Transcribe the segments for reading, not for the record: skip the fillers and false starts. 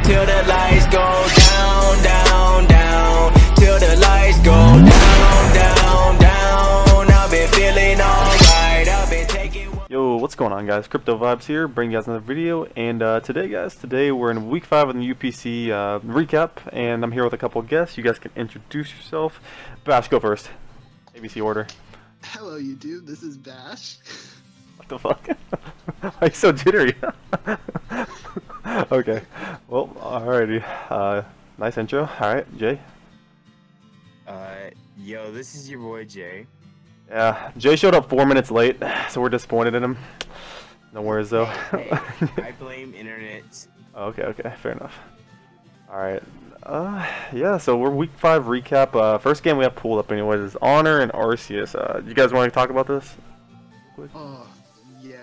till the lights go down, down, down, till the lights go down, down, down. I've been feeling alright, I've been taking. Yo, what's going on, guys? Crypto Vibes here, bringing you guys another video. And today we're in week 5 of the UPC recap, and I'm here with a couple of guests. You guys can introduce yourself. Bash, go first. ABC order. Hello YouTube, this is Bash. What the fuck? Why are you so jittery? Okay, well, alrighty. Nice intro. Alright, Jay. Yo, this is your boy Jay. Yeah, Jay showed up 4 minutes late, so we're disappointed in him. No worries though. Hey, I blame internet. Okay, fair enough. Alright, yeah, so we're week 5 recap. First game we have pulled up anyways is Honor and Arceus. You guys want to talk about this? Yeah.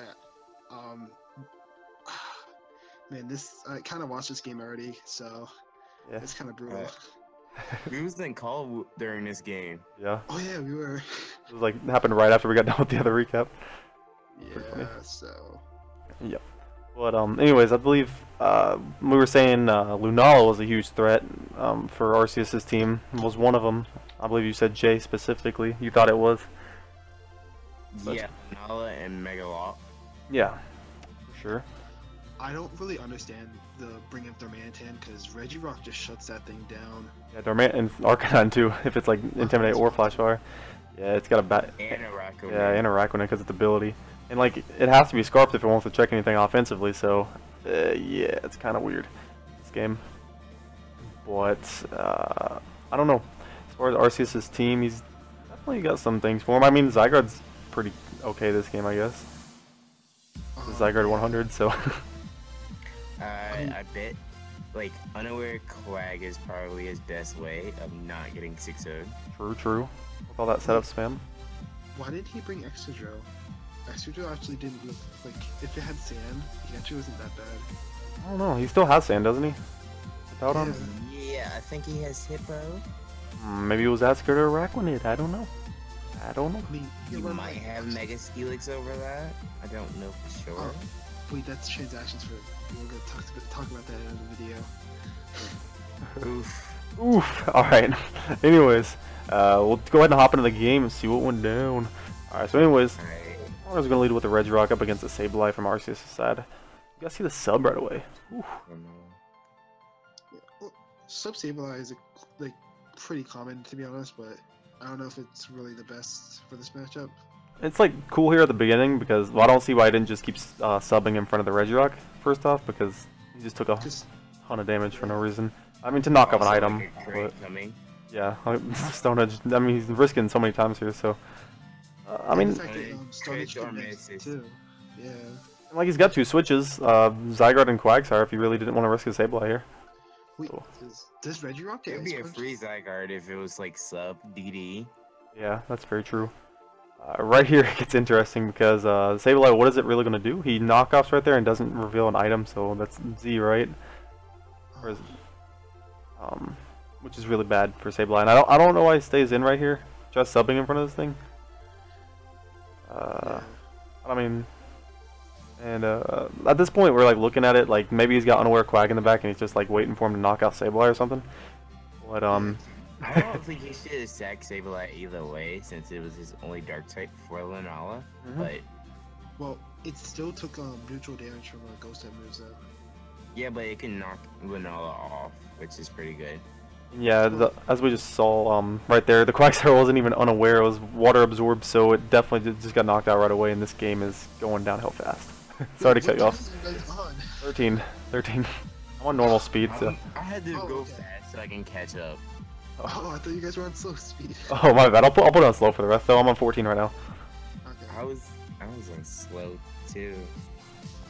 Man, I kind of watched this game already, so Yeah. it's kind of brutal. We was in call during this game. Yeah. Oh yeah, we were. It was like happened right after we got done with the other recap. Yeah, so. Yep. But anyways, I believe we were saying Lunala was a huge threat for Arceus' team. It was one of them. I believe you said Jay specifically. You thought it was. But yeah, Nala and Megalock. yeah, for sure. I don't really understand the bringing up Darmanitan because Regirock just shuts that thing down. Yeah, Dormant and Arcanine too. If it's like Intimidate or Flash Fire. Yeah, it's got a bad. And a Raccoon. Yeah, and a Raccoon because its ability. And like it has to be Scarfed if it wants to check anything offensively. So yeah, it's kind of weird this game. But I don't know. As far as Arceus' team, he's definitely got some things for him. I mean, Zygarde's pretty okay this game, I guess. It's Zygarde 100, so. I bet, like, Unaware Quag is probably his best way of not getting 6-0'd. True. With all that setup spam. Why did he bring Excadrill? Excadrill actually didn't look like, if it had sand, he actually wasn't that bad. I don't know. He still has sand, doesn't he? Without him? Yeah, I think he has Hippo. Maybe it was that scared of Araquanid. I don't know. I mean, You might have Mega Steelix over that. I don't know for sure. Wait, that's transactions for. We're gonna talk about that in the video. Oof. Alright. Anyways, we'll go ahead and hop into the game and see what went down. Alright, so anyways, I was gonna lead with the Regirock up against the Sableye from Arceus' side. You guys see the sub right away. Oof. Yeah, well, Sub Sableye is like pretty common to be honest, but I don't know if it's really the best for this matchup. It's like cool here at the beginning because I don't see why I didn't just keep subbing in front of the Regirock first off, because he just took a ton of damage for no reason. I mean, to knock off an item, but yeah, Stone Edge. I mean, he's risking so many times here, so I mean, Stone Edge too. Yeah. like he's got 2 switches, Zygarde and Quagsire. If he really didn't want to risk his Sableye here. Wait, does Regirock get It'd be a free Zygarde if it was like sub DD. Yeah, that's very true. Right here it gets interesting because Sableye, what is it really going to do? He knockoffs right there and doesn't reveal an item, so that's Z, right? Or is, which is really bad for Sableye. And I don't know why he stays in right here, just subbing in front of this thing. I mean, and at this point we're like looking at it like maybe he's got Unaware Quag in the back and he's just like waiting for him to knock out Sableye or something. But I don't think he should have sacked Sableye either way, since it was his only dark type before Lunala. But well, it still took neutral damage from ghost type moves though. Yeah, but it can knock Lunala off, which is pretty good. yeah, as we just saw right there, the Quagsire wasn't even unaware. It was water absorbed, so it definitely just got knocked out right away. And this game is going downhill fast. Sorry to cut you off. 13. I'm on normal speed, so. I had to go fast so I can catch up. Oh, I thought you guys were on slow speed. Oh my bad. I'll put it on slow for the rest though. I'm on 14 right now. Okay. I was on slow too.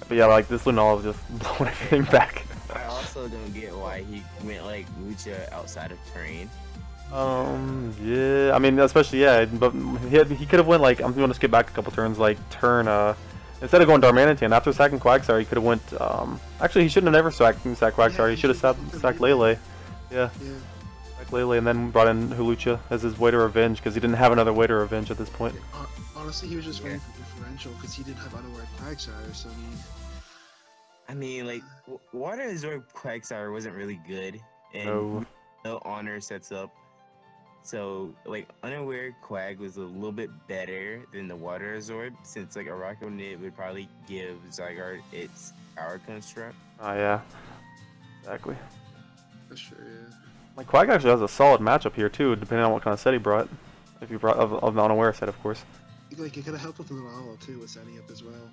But yeah, like this Lunala just blowing everything back. I also don't get why he went like Lucha outside of terrain. Yeah, I mean, especially but he could have went like I'm going to skip back a couple turns, like turn instead of going Darmanitan after sacking Quagsire, he could have went actually he shouldn't have never sacked Quagsire. He should have sacked Lele. Yeah. Lele and then brought in Hulucha as his way to revenge because he didn't have another way to revenge at this point. Honestly, he was just waiting for differential because he didn't have Unaware Quagsire, so I mean. I mean, like, Water Absorb Quagsire wasn't really good, and No. no honor sets up. So, like, Unaware Quag was a little bit better than the Water Absorb, since, like, a Rocko Knit would probably give Zygarde its Power Construct. Oh, yeah. Exactly. For sure, yeah. Like, Quag actually has a solid matchup here, too, depending on what kind of set he brought. If he brought of the Unaware set, of course. Like, it could have helped with the Lunala, too, with setting up as well.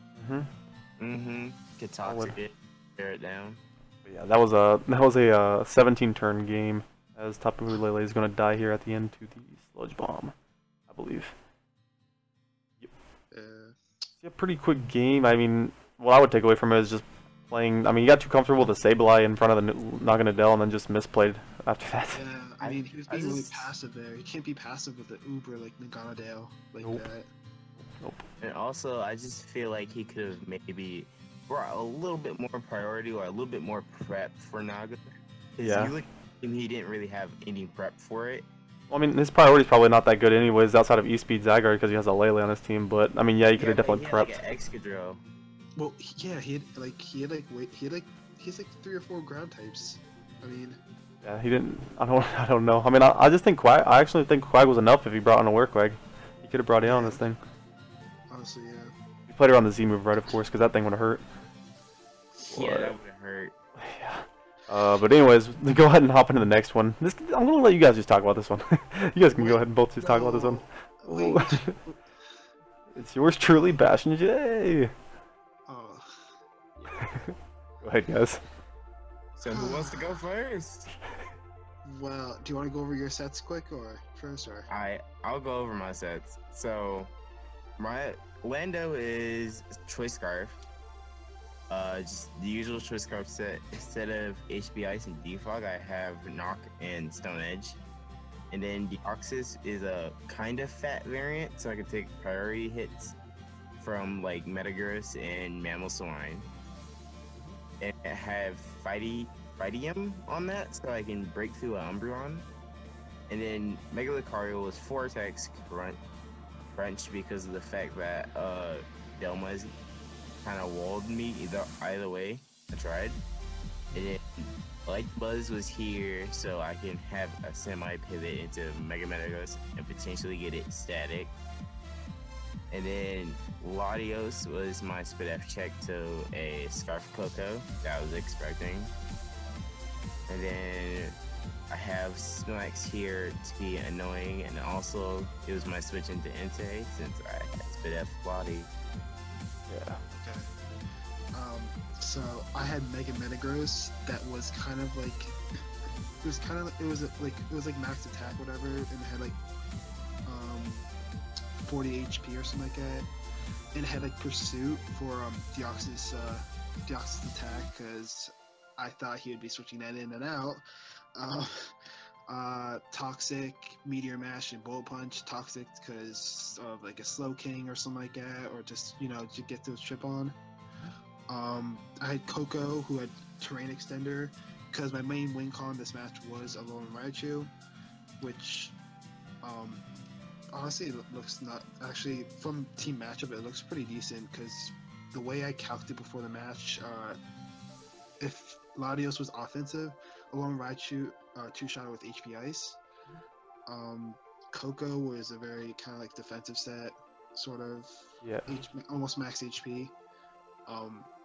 Get Toxic it, tear it down. But yeah, that was a 17-turn game, as Tapu Lele is going to die here at the end to the Sludge Bomb, I believe. Yep. Yeah, pretty quick game. I mean, what I would take away from it is just playing. I mean, he got too comfortable with the Sableye in front of the Naganadel and then just misplayed after that. Yeah, I mean, he was being really passive there. You can't be passive with the Uber like Naganadel like that. Nope. And also, I just feel like he could have maybe brought a little bit more priority or a little bit more prep for Naga. Yeah. You look at him, he didn't really have any prep for it. Well, I mean, his priority's probably not that good anyways, outside of E-Speed Zygarde because he has a Lele on his team. But I mean, yeah, you could have definitely prepped. Like an Excadrill. Well, yeah, he has like 3 or 4 ground types. I mean. Yeah, he didn't. I don't know. I mean, I just think Quag. I actually think Quag was enough if he brought Unaware Quag. He could have brought it on this thing. Honestly, yeah. He played it on the Z move, right? Of course, because that thing would have hurt. Yeah, that would have hurt. Yeah. But anyways, go ahead and hop into the next one. I'm gonna let you guys just talk about this one. You guys can go ahead and both just talk about this one. Wait. It's yours truly, Bastion J. Oh. Go ahead, guys. So who wants to go first? Well, do you want to go over your sets quick or first or? I'll go over my sets. So my Lando is Choice Scarf. Just the usual Choice Scarf set. Instead of HP Ice and Defog, I have Knock and Stone Edge. And then Deoxys is a kind of fat variant, so I can take priority hits from like Metagross and Mamoswine. And I have Fightium on that, so I can break through an Umbreon. And then Mega Lucario is 4 attacks crunch because of the fact that Delma's kind of walled me either way. I tried. And then Light Buzz was here, so I can have a semi-pivot into Mega Metagross and potentially get it static. And then Latios was my Spit F check to a Scarf Coco that I was expecting. And then I have Snorlax here to be annoying, and also it was my switch into Entei since I had Spit F Lottie. Yeah. Okay. So I had Mega Metagross that was kind of like it was like max attack whatever, and it had like 40 HP or something like that, and it had like Pursuit for Deoxys attack because I thought he would be switching that in and out. Toxic, Meteor Mash, and Bullet Punch. Toxic because of like a Slow King or something like that, or just to get those chip on. I had Coco who had Terrain Extender because my main win con this match was Alolan Raichu, which honestly it looks not actually from team matchup it looks pretty decent because the way I calculated before the match, if Latios was offensive, Alolan Raichu 2-shot with HP Ice. Coco was a very kind of like defensive set, sort of. Yeah. Almost max HP.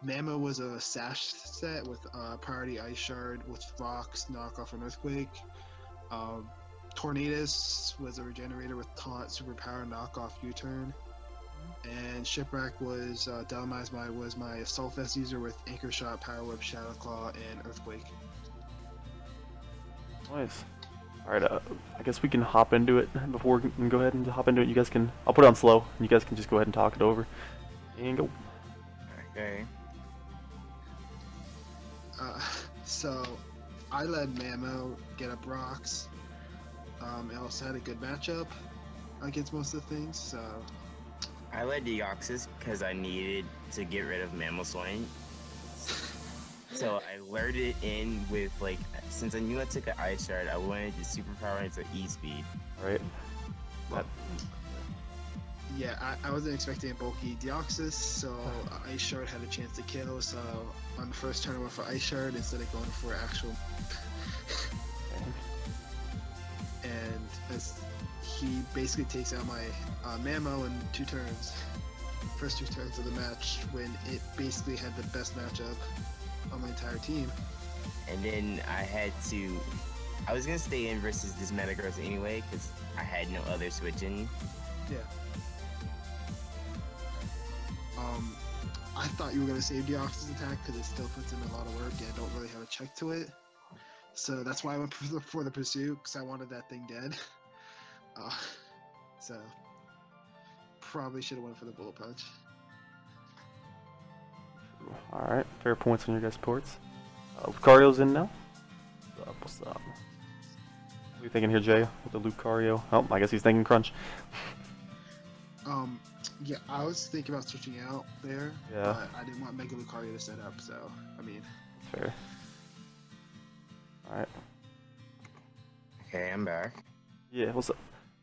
Mamo was a Sash set with priority Ice Shard with Rocks, Knockoff, and Earthquake. Tornadus was a Regenerator with Taunt, Superpower, Knockoff, U-Turn. And Shipwreck was was my Assault Vest user with Anchor Shot, Power Whip, Shadow Claw, and Earthquake. Nice. Alright, I guess we can hop into it before we can go ahead and hop into it. You guys can, I'll put it on slow, and you guys can just go ahead and talk it over. And go. Okay. So I let Mamo get up Rocks. It also had a good matchup against most of the things, so. I led Deoxys because I needed to get rid of Mamoswine. So I lured it in with like, since I knew I took an Ice Shard, I wanted to superpower into E-Speed. Right. Yeah, I wasn't expecting a bulky Deoxys, so Ice Shard had a chance to kill. So on the first turn, I went for Ice Shard instead of going for actual. And as he basically takes out my Mamo in 2 turns, first 2 turns of the match, when it basically had the best matchup on my entire team. And then I was gonna stay in versus this Metagross anyway, because I had no other switching. Yeah. I thought you were gonna save Deoxys attack because it still puts in a lot of work and I don't really have a check to it. So that's why I went for the pursuit, because I wanted that thing dead. So probably should have went for the bullet punch. All right, fair points on your guys' ports. Lucario's in now. What's up? What's up? What are you thinking here, Jay? With the Lucario? Oh, I guess he's thinking Crunch. Yeah, I was thinking about switching out there. Yeah. But I didn't want Mega Lucario to set up, so I mean. Fair. All right. Okay, I'm back. Yeah. What's up?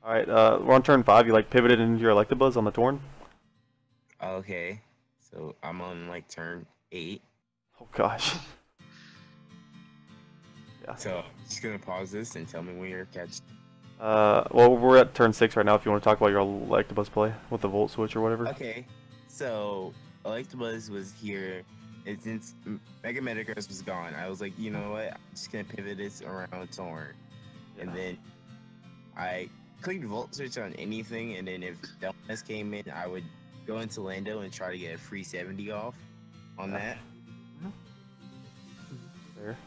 All right. We're on turn 5. You like pivoted into your Electabuzz on the Torn. Okay, so I'm on like turn 8. Oh gosh. Yeah. So I'm just gonna pause this and tell me when you're catch. Well, we're at turn 6 right now. If you want to talk about your Electabuzz play with the Volt Switch or whatever. Okay, so Electabuzz was here, and since Mega Metagross was gone, I was like, you know what? I'm just gonna pivot this around Torn, and then I clicked Volt Switch on anything, and then if Delmas came in, I would go into Lando and try to get a free 70 off on that. Fair.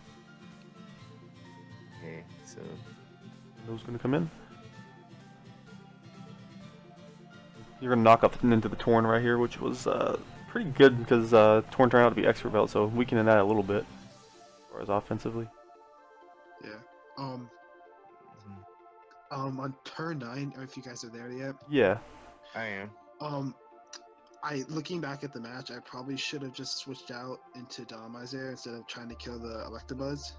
Okay, so. Who's gonna come in? You're gonna knock up into the Torn right here, which was pretty good because Torn turned out to be Expert Belt, so weakening that a little bit as far as offensively. Yeah. On turn 9, or if you guys are there yet. Yeah. I am. Looking back at the match, I probably should have just switched out into Dolomizer instead of trying to kill the Electabuzz.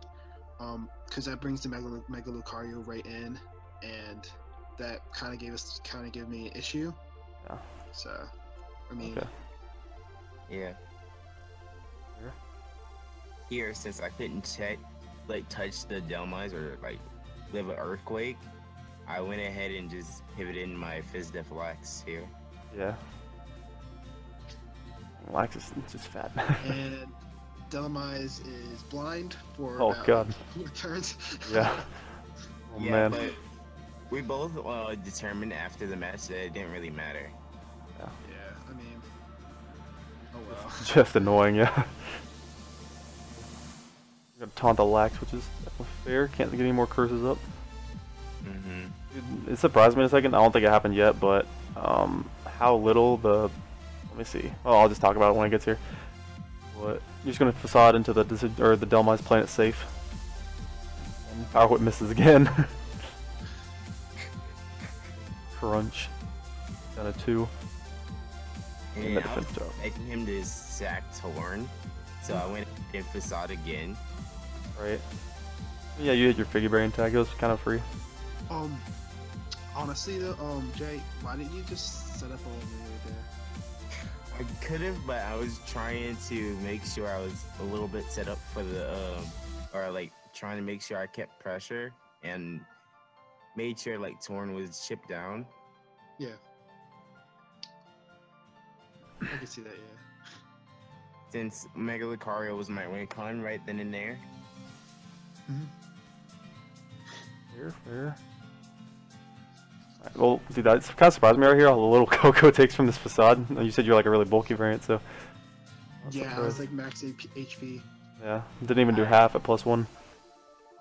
Because that brings the Mega Lucario right in, and that kind of gave me an issue. Yeah. So, I mean. Okay. Yeah. Here, since I couldn't touch the Delmize or like live an earthquake, I went ahead and just pivoted in my Fizdef Lax here. Yeah. Lax is just fat. And Delmize is blind for about God. 4 turns. Yeah. Oh Yeah, man. but we both determined after the match that it didn't really matter. Yeah, I mean, oh well. Just annoying, yeah. I'm gonna taunt the Lax, which is definitely fair. Can't get any more curses up. It surprised me a second. I don't think it happened yet, but how little the. Let me see. Oh, I'll just talk about it when it gets here. What? You're just gonna facade into the Delmize playing it safe. And Power Whip misses again. Crunch. Down to 2. And I was expecting him to sack Torn, so I went and facade again. Right. Yeah, you hit your Figure Brain tag. It was kind of free. Honestly though, Jay, why didn't you just set up all of me right there? I could have, but I was trying to make sure I was a little bit set up for the, or like trying to make sure I kept pressure and made sure like Torn was chipped down. Yeah. I can see that, yeah. Since Mega Lucario was my win con right then and there. Fair. Alright, well, see, that's kind of surprised me right here how little Coco takes from this facade. You said you're like a really bulky variant, so. Yeah, I was like max HP. Yeah, didn't even do half at +1.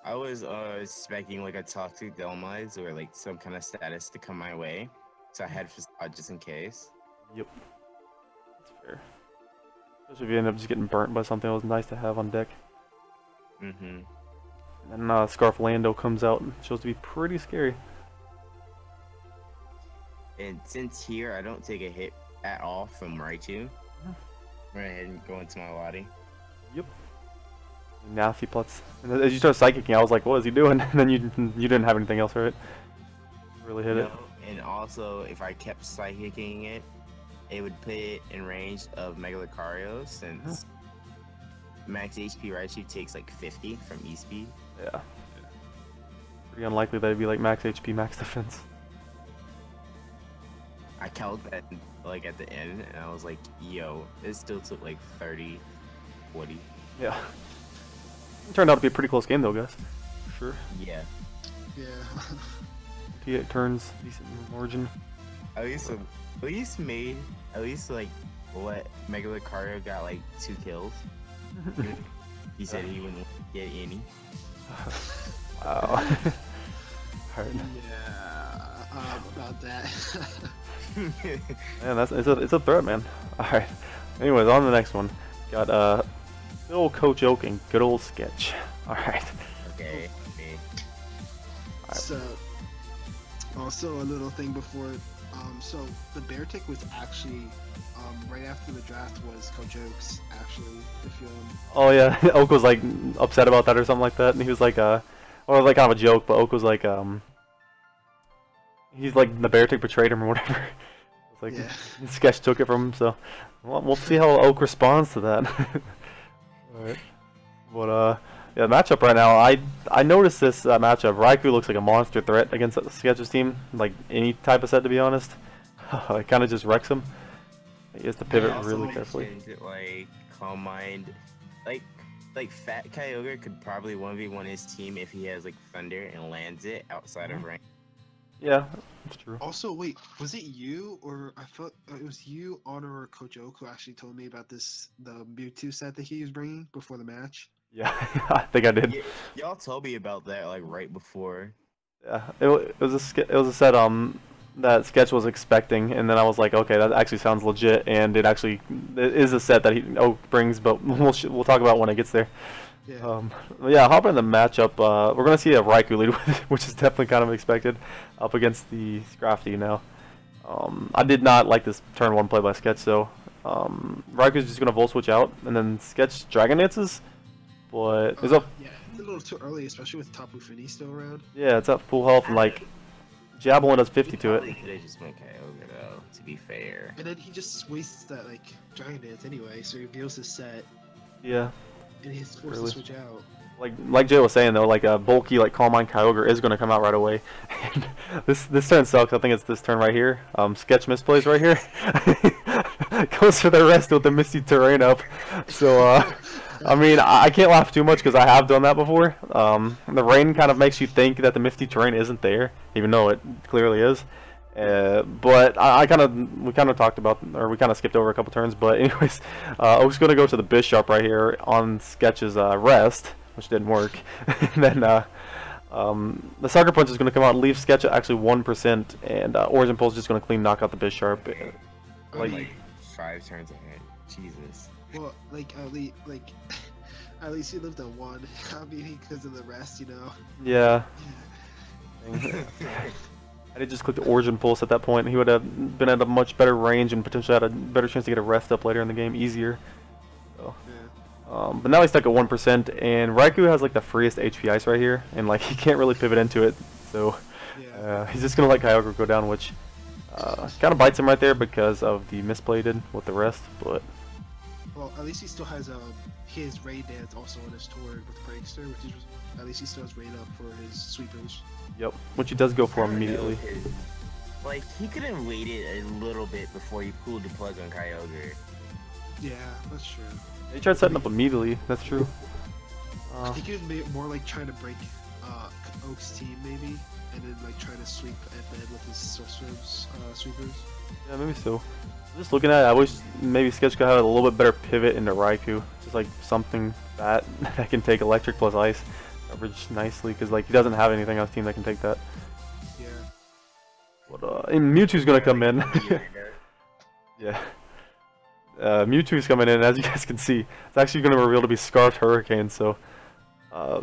I was expecting like a toxic Delmize or like some kind of status to come my way, so I had facade just in case. Yep. That's fair. Especially if you end up just getting burnt by something that was nice to have on deck. And then Scarf Lando comes out and shows to be pretty scary. And since here I don't take a hit at all from Raichu, right ahead and go into my body. Yep. Nasty plots. And as you start psychicking, I was like, what is he doing? And then you didn't have anything else, right? Really hit it. and also if I kept psychicking it, it would put it in range of Mega Lucario since max HP Raichu takes like 50 from E-Speed. Yeah. Pretty unlikely that it'd be like max HP, max defense. I calculated that like at the end, and I was like, yo, it still took like 30, 40. Yeah. It turned out to be a pretty close game though, guys. For sure. Yeah. Yeah. 58 turns, decent margin. At least made at least like what Mega Lucario got like 2 kills. He said he wouldn't get any. Wow. Alright. Yeah. About that. Man, it's a threat, man. Alright. Anyways, on to the next one. Got good old Coach Oak and good old Sketch. Alright. Okay, me. So, also a little thing before. So the Bear Tick was actually right after the draft was Coach Oak's actually. If you Oh yeah, Oak was like upset about that or something like that, and he was like or like kind of a joke, but Oak was like he's like the Bear Tick betrayed him or whatever. It's like Yeah. Sketch took it from him, so we'll see how Oak responds to that. Alright. But yeah, matchup right now, I noticed this matchup. Raikou looks like a monster threat against Sketch's team, like any type of set to be honest. It kind of just wrecks him. He has to pivot really carefully. Like Calm Mind, like Fat Kyogre could probably 1v1 his team if he has like Thunder and lands it outside of range. Yeah, that's true. Also, wait, was it you or I felt it was you, Honor, or Coach Oak who actually told me about the Mewtwo set that he was bringing before the match? Yeah, I think I did. Y'all told me about that like right before. Yeah, it was a set that Sketch was expecting, and then I was like, okay, that actually sounds legit, and it is a set that Oak brings, but we'll talk about when it gets there. Yeah. Yeah, hop in the matchup. We're gonna see a Raikou lead, which is definitely kind of expected, up against the Scrafty now. I did not like this turn 1 play by Sketch, so Raikou's just gonna Volt Switch out, and then Sketch Dragon Dances. But it's up. Yeah, it's a little too early, especially with Tapu Fini still around. Yeah, it's at full health, and like Javelin does 50 to it. He could have just went Kyogre though, to be fair. And then he just wastes that like Dragon Dance anyway, so he reveals his set, Yeah. and he's forced to switch out. Like Jay was saying though, like a bulky like Calm Mind Kyogre is gonna come out right away. And this turn sucks. I think it's this turn right here. Sketch misplays right here. Goes for the rest with the Misty Terrain up. So I mean, I can't laugh too much because I have done that before. The rain kind of makes you think that the Misty Terrain isn't there, even though it clearly is. But we kind of talked about, or we kind of skipped over a couple turns. But anyways, Oak's gonna go to the Bishop right here on Sketch's rest, which didn't work. And then the Sucker Punch is gonna come out and leave Sketch at actually 1%, and Origin Pulse is just gonna clean knock out the Bishop. Like 5 turns ahead. Jesus. Well, like at least he lived on 1. I mean, because of the rest, you know. Yeah. I did just click the Origin Pulse at that point. He would have been at a much better range and potentially had a better chance to get a rest up later in the game, easier. So. Yeah. But now he's stuck at 1%, and Raikou has like the freest HP Ice right here, and like he can't really pivot into it. So he's just gonna let Kyogre go down, which kind of bites him right there because of the misplay he did with the rest. But well, at least he still has his Raid Dance also on his Tord with Prankster, which is at least he still has Raid up for his sweepers. yep, which he does go for him immediately. Like he could have waited a little bit before he pulled the plug on Kyogre. Yeah, that's true. He tried setting up immediately. That's true. I think he was more like trying to break Oak's team maybe, and then like trying to sweep at the end with his sweepers. Yeah, maybe so. Just looking at it, I wish maybe Sketch could have a little bit better pivot into Raikou. Just like something that can take electric plus ice coverage nicely, because like he doesn't have anything on his team that can take that. Yeah. But and Mewtwo's gonna come in. Yeah. Mewtwo's coming in, as you guys can see. It's actually gonna reveal to be Scarfed Hurricane, so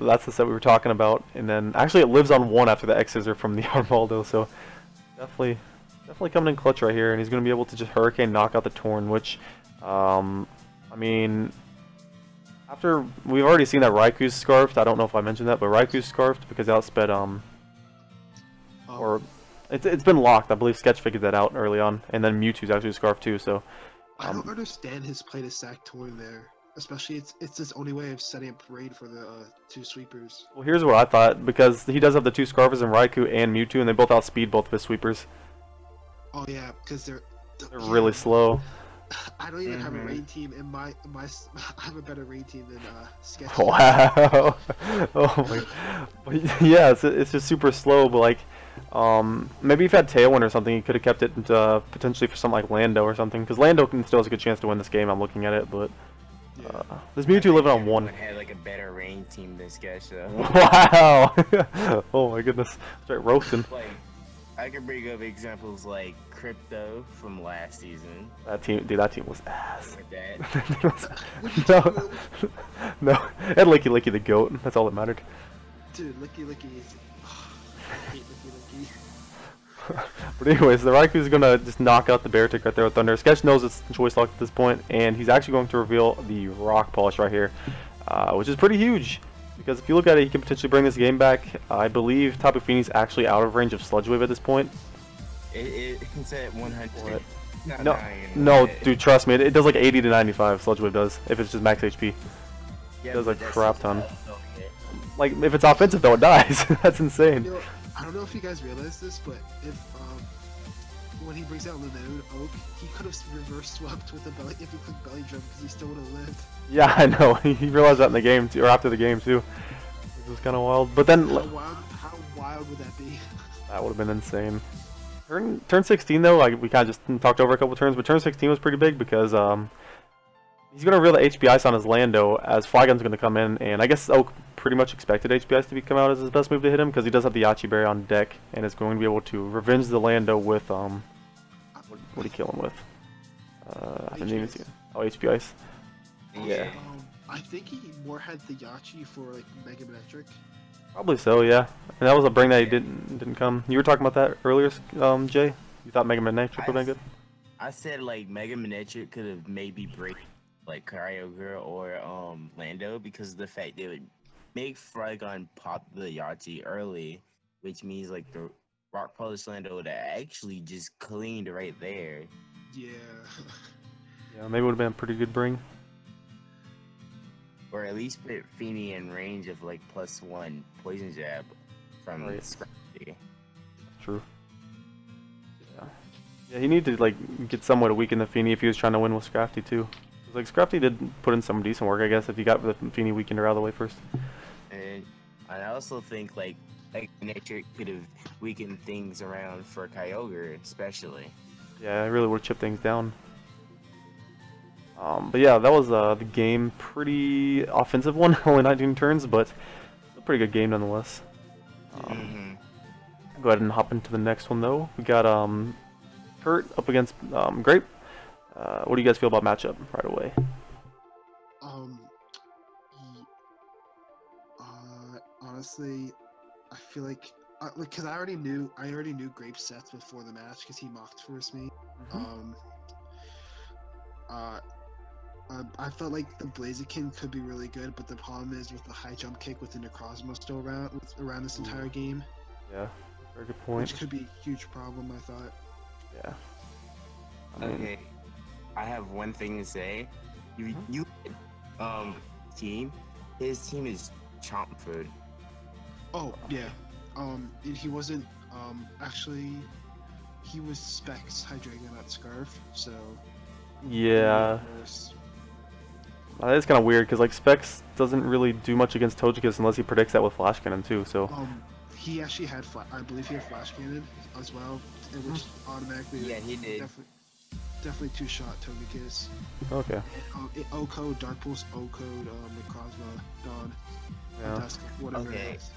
that's the set we were talking about. And then actually it lives on 1 after the X Scissor from the Armaldo, so definitely coming in clutch right here, and he's going to be able to just Hurricane knock out the Torn, which, I mean, after we've already seen that Raikou's Scarfed. I don't know if I mentioned that, but Raikou's Scarfed because it outsped, or It's been locked. I believe Sketch figured that out early on, and then Mewtwo's actually Scarf too. So I don't understand his play to sack toy there. Especially it's his only way of setting up parade for the 2 sweepers. well, here's what I thought, because he does have the 2 Scarfers and Raikou and Mewtwo, and they both outspeed both of his sweepers. Oh yeah, because they're Really slow. I don't even have a rain team in my I have a better rain team than Sketch. Wow. Oh my. But yeah, it's just super slow. But like, maybe if he had Tailwind or something, he could have kept it potentially for something like Lando or something. Because Lando still has a good chance to win this game. I'm looking at it, but this Mewtwo living on 1. Had like a better rain team than Sketch though. Wow. Oh my goodness. Straight roasting. Like, I could bring up examples like Crypto from last season. That team, dude, that team was ass. With that. No, no, and Licky the goat. That's all that mattered. Dude, Licky is. I hate Licky. But anyways, the Raikou's gonna just knock out the Beartic right there with Thunder. Sketch knows it's choice locked at this point, and he's actually going to reveal the Rock Polish right here, which is pretty huge. Because if you look at it, he can potentially bring this game back. I believe Tapu Fini's actually out of range of Sludge Wave at this point. It's at 100. No, dude, trust me, it does like 80 to 95. Sludge Wave does if it's just max HP. Yeah, It does a crap ton. Oh, yeah. Like if it's offensive though, it dies. That's insane. You know, I don't know if you guys realize this, but if when he brings out Linode Oak, he could have reverse swept with the belly if he clicked belly drum because he still would have lived. Yeah, I know. He realized that in the game too, or after the game too. It was kind of wild. But then How wild would that be? that would have been insane. Turn 16 though, like we kind of just talked over a couple turns, but turn 16 was pretty big because he's gonna reveal the HP Ice on his Lando as Flygun's gonna come in, and I guess Oak pretty much expected HP Ice to come out as his best move to hit him because he does have the Yachi Berry on deck and is going to be able to revenge the Lando with what did he kill him with? I didn't even see it. Oh, HP Ice. Yeah. I think he more had the Yachi for like Mega Metric. Probably so, yeah. And that was a bring that he didn't come. You were talking about that earlier, Jay. You thought Mega Man Nitric would have been good? I said like Mega Metric could have maybe break like Kyogre or Lando because of the fact they would make Flygon pop the Yachi early, which means like the Rock Polish Lando would have actually just cleaned right there. Yeah. Yeah, maybe it would have been a pretty good bring. Or at least put Feeny in range of like +1 poison jab from Scrappy. True. Yeah. Yeah, he needed to like get somewhat to weaken the Feeny if he was trying to win with Scrafty too. Like Scrafty did put in some decent work, I guess, if he got the Feeny weakened out of the way first. And I also think like Nature could have weakened things around for Kyogre especially. Yeah, I really would chip things down. But yeah, that was the game. Pretty offensive one, only 19 turns, but a pretty good game nonetheless. Go ahead and hop into the next one though. We got Kurt up against Grape. What do you guys feel about matchup right away? Honestly, I feel like because I already knew Grape's sets before the match because he mocked first me. I felt like the Blaziken could be really good, but the problem is with the high jump kick with the Necrozma still around this entire game. Yeah, very good point. Which could be a huge problem, I thought. Yeah. Okay, I have one thing to say. Team, his team is chomp food. Oh yeah, and he wasn't. Actually, he was Specs Hydreigon, not Scarf. So. Yeah. It's kind of weird because like Specs doesn't really do much against Togekiss unless he predicts that with Flash Cannon too. So. He actually had, I believe he had Flash Cannon as well, which automatically. Yeah, he did. Definitely two-shot Togekiss. Okay. O-Code, Dark Pulse, O-Code, Necrozma, Dawn, Dusk, whatever it is.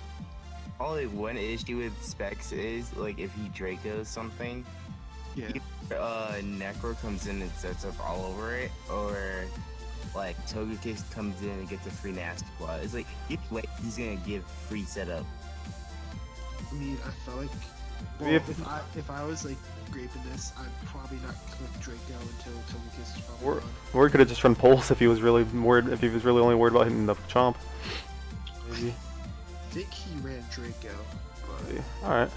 Only one issue with Specs is, like, if he Dracos something, Necro comes in and sets up all over it, or, like, Togekiss comes in and gets a free Nasty Plot. It's like, he's gonna give free setup. I mean, I felt like, well, if I was, like, Graping this, I'd probably not click Draco until Togekiss is probably gone. Or he could have just run Pulse if he was really worried, if he was really only worried about hitting the Chomp. Maybe. I think he ran Draco. Alright.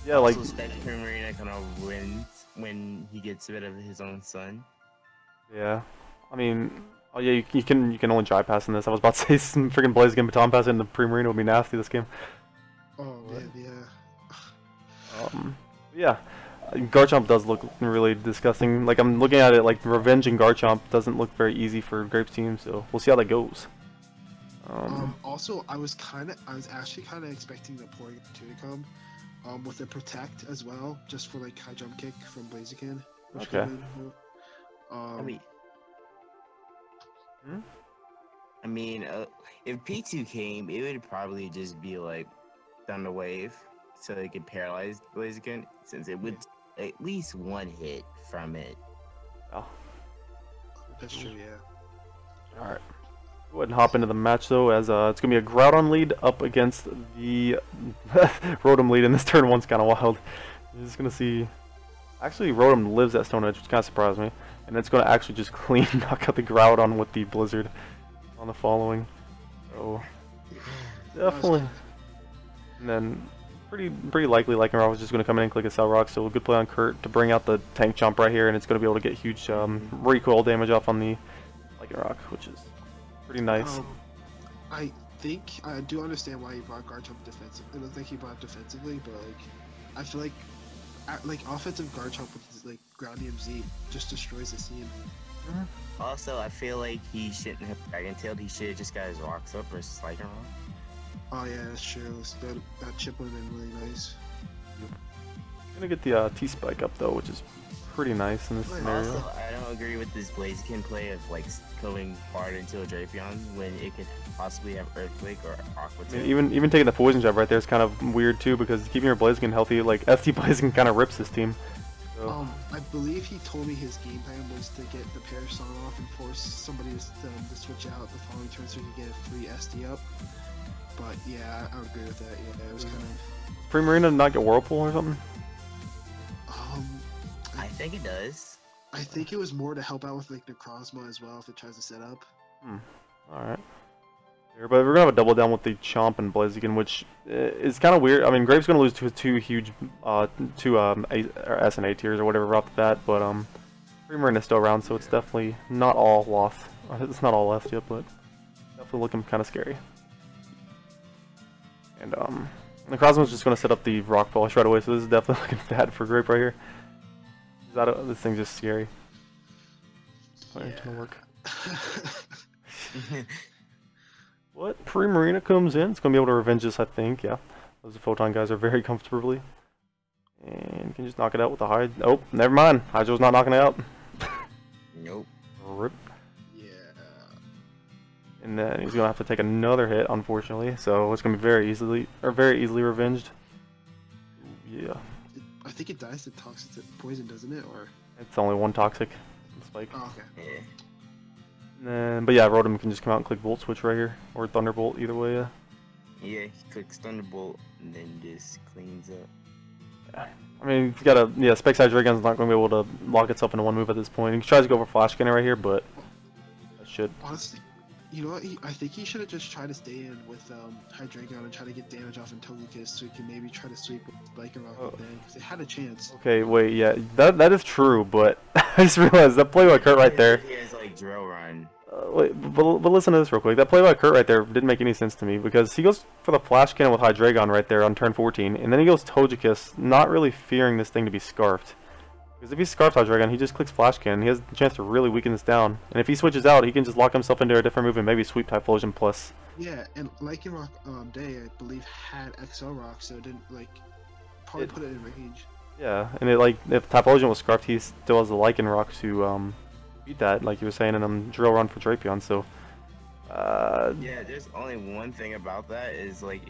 Yeah, like Also, Spectre Marina kind of wins when he gets rid of his own son. yeah. I mean, oh yeah, you can only dry pass in this. I was about to say some freaking Blaziken baton pass in the pre-marine would be nasty this game. Oh man, yeah. Yeah, Garchomp does look really disgusting. Like I'm looking at it, like Revenge and Garchomp doesn't look very easy for Grape's team, so we'll see how that goes. Also, I was actually kind of expecting the Porygon 2 to come, with a Protect as well, just for like high jump kick from Blaziken. Okay. I mean, if P2 came, it would probably just be like Thunder Wave, so they could paralyze Blaziken, since it would at least one hit from it. Oh, That's true, yeah. all right. Go ahead and hop into the match though, as it's gonna be a Groudon lead up against the Rotom lead, and this turn one's kind of wild. You're just gonna see. Actually, Rotom lives at Stone Edge, which kind of surprised me, and it's gonna actually just clean knock out the Groudon with the Blizzard on the following. So definitely. And then pretty likely Lycanroc was just gonna come in and click a Cell Rock. So a good play on Kurt to bring out the Tank Chomp right here, and it's gonna be able to get huge recoil damage off on the Lycanroc, which is pretty nice. I think I do understand why he brought Garchomp defensive. It looked like he brought defensively, but like I feel like offensive Garchomp with like Ground EMZ just destroys the scene. Also, I feel like he shouldn't have Dragon Tailed. He should have just got his rocks up versus Lycanroc. Oh yeah, that's true. That chip would have been really nice. Gonna get the T-Spike up though, which is pretty nice in this scenario. Also, I don't agree with this Blaziken play of like going hard into a Drapion when it could possibly have Earthquake or Aqua Tail. Even taking the Poison Jab right there is kind of weird too, because keeping your Blaziken healthy, like FT Blaziken kind of rips his team. So. I believe he told me his game plan was to get the Parasol off and force somebody to switch out the following turn so he could get a free SD up. But yeah, I would agree with that. Yeah, it was kind of. Pre-Marina not get Whirlpool or something? I think it does. I think it was more to help out with like Necrozma as well if it tries to set up. Alright. But we're gonna have a double down with the Chomp and Blaziken, which is kind of weird. I mean, Grape's gonna lose to two huge, S and A tiers or whatever off the bat, but Pre-Marina's still around, so it's definitely not all lost. It's not all left yet, but definitely looking kind of scary. And Necrozma's just gonna set up the Rock Polish right away, so this is definitely looking bad for Grape right here. This thing's just scary. It's gonna work. What? Pre-Marina comes in. It's gonna be able to revenge this, I think. Yeah, those Photon guys are very comfortably, and can just knock it out with a Hydro. Oh, never mind. Hydro's not knocking it out. Nope. Rip. Yeah. And then he's gonna have to take another hit, unfortunately. So it's gonna be very easily revenged. Yeah. I think it dies to toxic poison, doesn't it? Or it's only one toxic spike. Oh, okay. Yeah. And then, but yeah, Rotom can just come out and click Volt Switch right here, or Thunderbolt, either way. Yeah. Yeah, he clicks Thunderbolt and then just cleans up. Yeah. I mean, you gotta, Spec Side Dragon's not gonna be able to lock itself into one move at this point. He tries to go for Flash Cannon right here, but that should. Honestly, you know what? I think he should have just tried to stay in with Hydreigon and try to get damage off in Togekiss, so he can maybe try to sweep with Lycanroc then, because they had a chance. Okay, wait, yeah, that is true, but I just realized that play by Kurt right there. He has like Drill Run. Wait, but listen to this real quick. That play by Kurt right there didn't make any sense to me, because he goes for the Flash Cannon with Hydreigon right there on turn 14, and then he goes Togekiss, not really fearing this thing to be Scarfed. Because if he Scarfs Hydreigon, he just clicks Flash Cannon. He has the chance to really weaken this down. And if he switches out, he can just lock himself into a different move and maybe sweep Typhlosion plus. Yeah, and Lycanroc Day, I believe, had XL Rock, so it didn't, like, probably put it in range. Yeah, and it, like, if Typhlosion was Scarfed, he still has the Lycanroc to beat that, like you were saying, and Drill Run for Drapion, so... yeah, there's only one thing about that, is, like,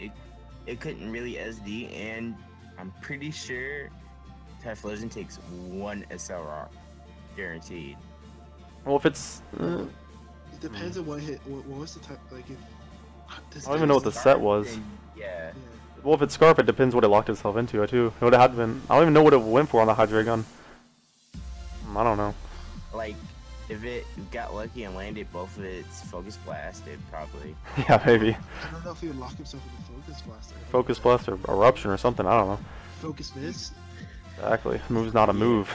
it couldn't really SD, and I'm pretty sure Typhlosion takes one SL Rock, guaranteed. Well, if it's... it depends on what hit. What was the type? Like, if I don't even know what the set was. Yeah. Well, if it's Scarf, it depends what it locked itself into, too. It would have been... I don't even know what it went for on the Hydreigon. I don't know. Like, if it got lucky and landed both of its focus blast, it probably. Yeah, maybe. I don't know if he would lock himself in the focus blaster. Focus blast or eruption or something. I don't know. Focus miss. Exactly. Move's not a move.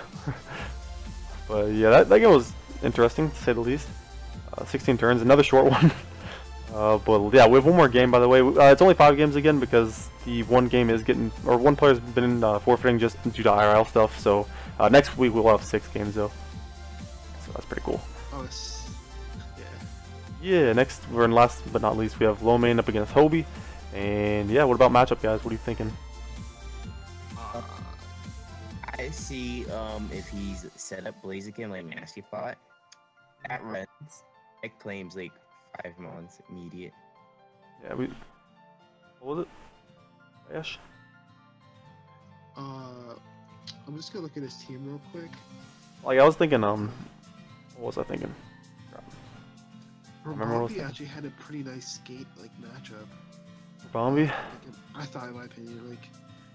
But yeah, that game was interesting to say the least. 16 turns, another short one. But yeah, we have one more game, by the way. It's only 5 games again because the one game is getting, or one player's been forfeiting just due to IRL stuff. So next week we'll have 6 games though. So that's pretty cool. Oh, it's, yeah. Next, we're in last but not least, we have Lomain up against Hobie. And yeah, what about matchup, guys? What are you thinking? I see if he's set up Blaziken like Nasty Plot, that runs. It claims like 5 months immediate. Yeah, what was it? Ash? I'm just gonna look at his team real quick. Like I was thinking, what was I thinking? Rombi actually had a pretty nice skate like matchup. Bombi? I thought, in my opinion, like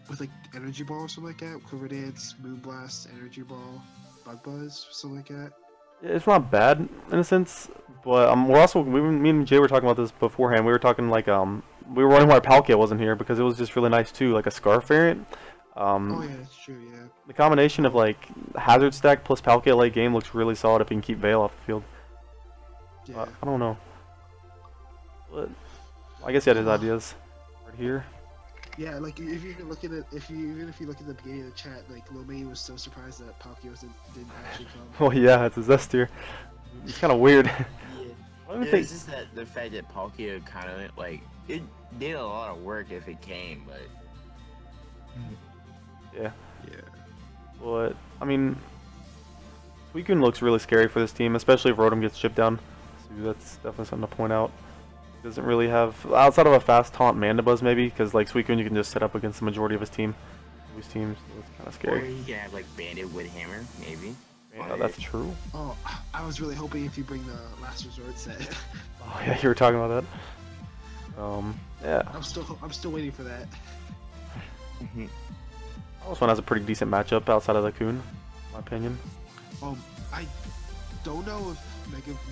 with like Energy Ball or something like that, Quiver Dance, Moonblast, Energy Ball, Bug Buzz, something like that. It's not bad in a sense, but me and Jay were talking about this beforehand. We were talking like we were wondering why Palkia wasn't here because it was just really nice too, like a Scarf variant. Oh yeah, that's true. Yeah. The combination of like Hazard Stack plus Palkia late game looks really solid if you can keep Veil off the field. Yeah. I don't know, but I guess he had his ideas right here. Yeah, like if you look at it, even if you look at the beginning of the chat, like Lomain was so surprised that Palkia didn't actually come. Oh yeah, it's a Zestier. It's kind of weird. Yeah, it's just that the fact that Palkia kind of like it did a lot of work if it came, but yeah. Yeah. But I mean, Suicune looks really scary for this team, especially if Rotom gets chipped down. So that's definitely something to point out. Doesn't really have, outside of a fast taunt Mandibuzz maybe, because like Suicune you can just set up against the majority of his team. His teams, so it's kind of scary. Or he can have like Bandit with Hammer, maybe. Yeah, that's true. Oh, I was really hoping if you bring the Last Resort set. Oh yeah, you were talking about that. Yeah. I'm still waiting for that. This one has a pretty decent matchup outside of the Coon, in my opinion. I don't know if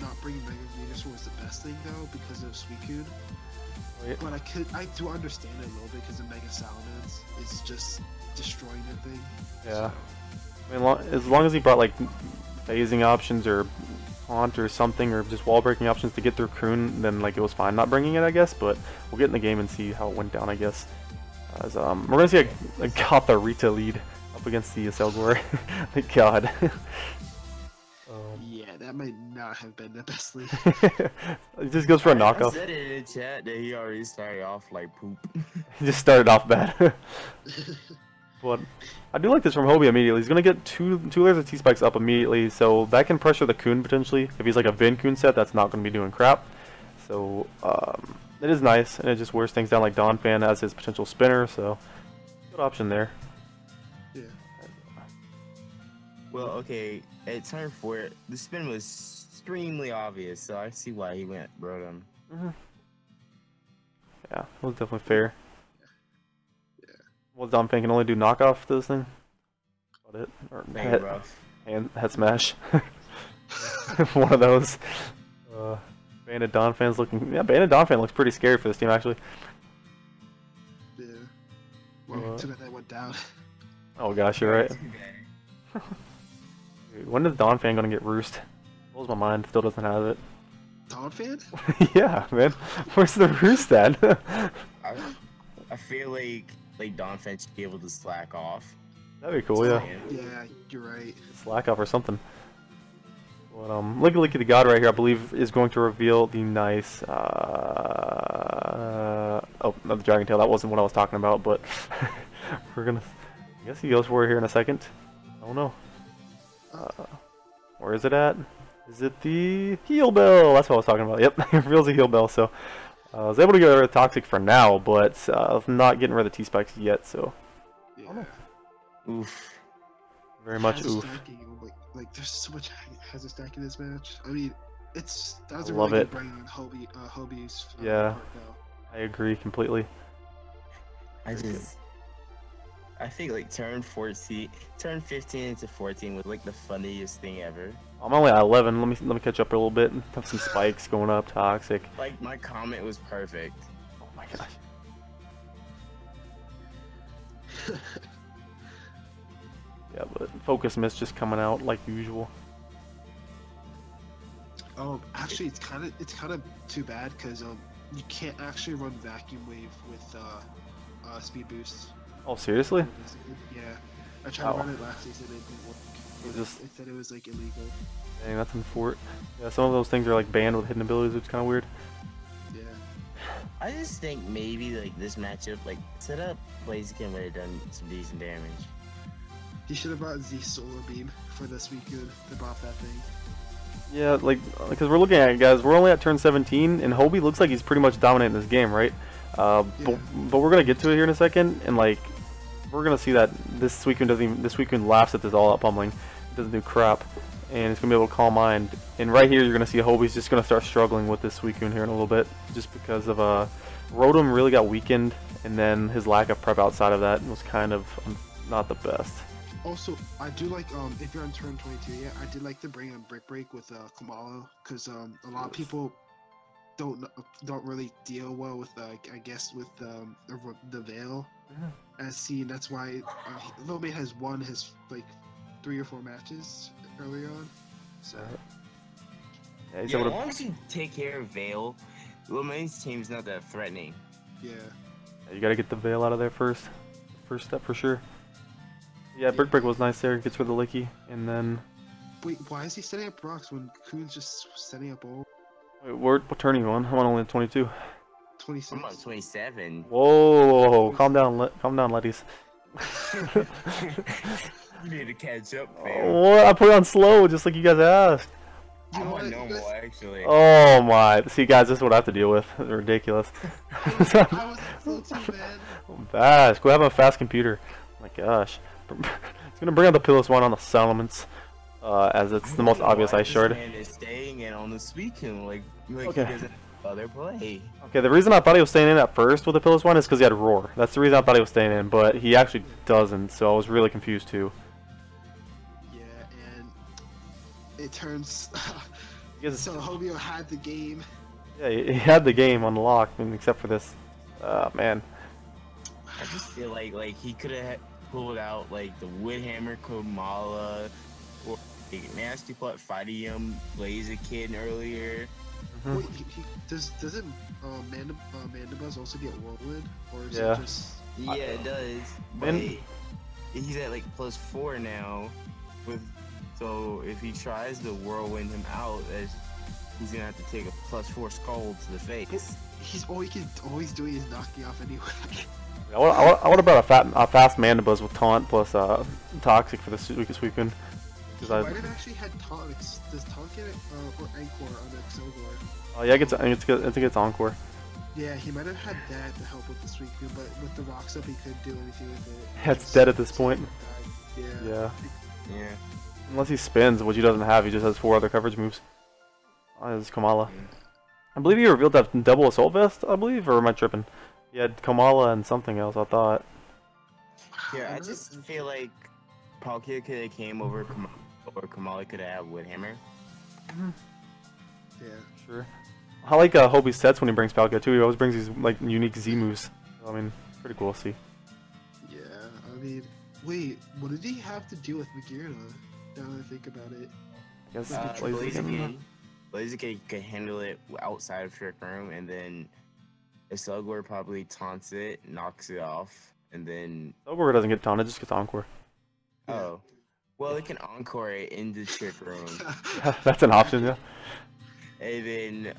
not bringing Mega Venusaur was the best thing though because of Suicune. Wait. But I do understand it a little bit because the Mega Salamence is just destroying the thing. Yeah. So. I mean, as long as he brought like phasing options or taunt or something, or just wall breaking options to get through Coon, then like it was fine not bringing it, I guess. But we'll get in the game and see how it went down, I guess. As we're gonna see a Gotha Rita lead up against the Selgor. Thank God. Yeah, that might not have been the best lead. It just goes for a knockoff. I said it in the chat that he already started off like poop. He just started off bad. But I do like this from Hobie immediately. He's gonna get two layers of T-Spikes up immediately, so that can pressure the Coon potentially. If he's like a Vin Coon set, that's not gonna be doing crap. So it is nice, and it just wears things down like Donphan as his potential spinner. So good option there. Yeah. Well, okay, at turn 4, the spin was extremely obvious, so I see why he went Rotom. Yeah, it was definitely fair. Well, Donphan can only do knockoff to this thing. About it. Or head smash. One of those. Bandit Donphan's looking. Yeah, Bandit Donphan looks pretty scary for this team actually. Yeah. Well, too bad that went down. Oh gosh, you're right. Dude, when is Donphan gonna get Roost? Blows my mind. Still doesn't have it. Donphan? Yeah, man. Where's the Roost at? I feel like Donphan should be able to slack off. That'd be cool, yeah. Yeah, you're right. Slack off or something. But Licky the God right here, I believe, is going to reveal the nice. Oh, not the Dragon Tail. That wasn't what I was talking about, but we're gonna. I guess he goes for it here in a second. I don't know. Where is it at? Is it the Heal Bell? That's what I was talking about. Yep, it reveals a Heal Bell. So I was able to get rid of Toxic for now, but not getting rid of the T-Spikes yet. So. Yeah. Oof. Very much oof. Like there's so much hazard stack in this match. I mean, that was a love really it. good bring on Hobie's. Yeah, I agree completely. I I think like turn 15 into 14 was like the funniest thing ever. I'm only at 11. Let me catch up a little bit and have some spikes going up. Toxic. Like my comment was perfect. Oh my gosh. Yeah, but focus miss just coming out like usual. Oh, actually, it's kind of too bad because you can't actually run vacuum wave with speed boost. Oh, seriously? Yeah, I tried to run it last season and it didn't work. Just- It said it was like illegal. Dang, that's in Fort. Yeah, some of those things are like banned with hidden abilities, which is kind of weird. Yeah. I just think maybe like this matchup, like set up Blaziken would have done some decent damage. He should have brought Z Solar Beam for this weekend to bop that thing. Yeah, like, because we're looking at it, guys, we're only at turn 17, and Hobie looks like he's pretty much dominating this game, right? Yeah. But we're gonna get to it here in a second, and like, we're gonna see that this Suicune laughs at this all-out pummeling. It doesn't do crap, and it's gonna be able to calm mind. And right here, you're gonna see Hobie's just gonna start struggling with this Suicune here in a little bit, just because of Rotom really got weakened, and then his lack of prep outside of that was kind of not the best. Also, I do like if you're on turn 22, yeah, I did like to bring on Brick Break with Kamala because a lot of people don't really deal well with I guess with the Veil. Yeah. As seen, that's why Lomate has won his like 3 or 4 matches earlier on. So Yeah, he's Yeah, able as to. long as you take care of Veil, Lomane's team's not that threatening. yeah. You gotta get the Veil out of there first. First step for sure. Yeah, Brick Break was nice there. Gets rid of the Licky, and then. Wait, why is he setting up rocks when Kuhn's just setting up all Wait, what turn are you on? I'm on only 22. 26? I'm on 27. Whoa, calm down, calm down, ladies. You need to catch up, fam. What? I put it on slow, just like you guys asked. You I'm know on what? normal, actually. Oh my! See, guys, this is what I have to deal with. Ridiculous. I was so too bad. Fast. Go have a fast computer. Oh my gosh. It's gonna bring out the Pillow Swan on the Settlements, as it's the most obvious ice shard. And is staying in on the Suicune, like Okay. he doesn't other play. Okay, the reason I thought he was staying in at first with the Pillow Swan is because he had Roar. That's the reason I thought he was staying in, but he actually doesn't, so I was really confused too. Yeah, and it turns. Because, So Hobio had the game. yeah, he had the game on lock, I mean, except for this. Man. I just feel like he could have pulled out like the Woodhammer Kamala or like, Nasty Plot fighting him, Blaziken earlier. Mhm. Wait, doesn't Mandibuzz also get Whirlwind, or is Yeah. it just? Yeah, it does. But Man- he's at like +4 now. So if he tries to whirlwind him out, he's gonna have to take a +4 skull to the face. He's always doing is knocking off anyway. I would have brought a fast Mandibuzz with Taunt plus Toxic for the Suicune. He might have actually had Taunt. Does Taunt get it or Encore on Exogor? Oh yeah, it gets Encore. Yeah, he might have had that to help with the Suicune, but with the rocks up, he couldn't do anything with it. Yeah, it's Just dead at this point. died. Yeah. Yeah. Yeah. Unless he spins, which he doesn't have, he just has 4 other coverage moves. Oh, this is Kamala. I believe he revealed that double Assault Vest, I believe, or am I tripping? He had Kamala and something else, I thought. Yeah, I just feel like Palkia could have came over Kamala, or Kamala could have Woodhammer. Yeah. Sure. I like Hobie's sets when he brings Palkia too. He always brings these like unique Z moves. I mean, pretty cool to see. Yeah, I mean, wait, what did he have to do with Magearna? Now that I think about it. I guess Blaziken could handle it outside of Trick Room, and then Exogor probably taunts it, knocks it off, and then Ogre doesn't get taunted, just gets Encore. oh, well, it can encore it in the Trick Room, That's an option, yeah. and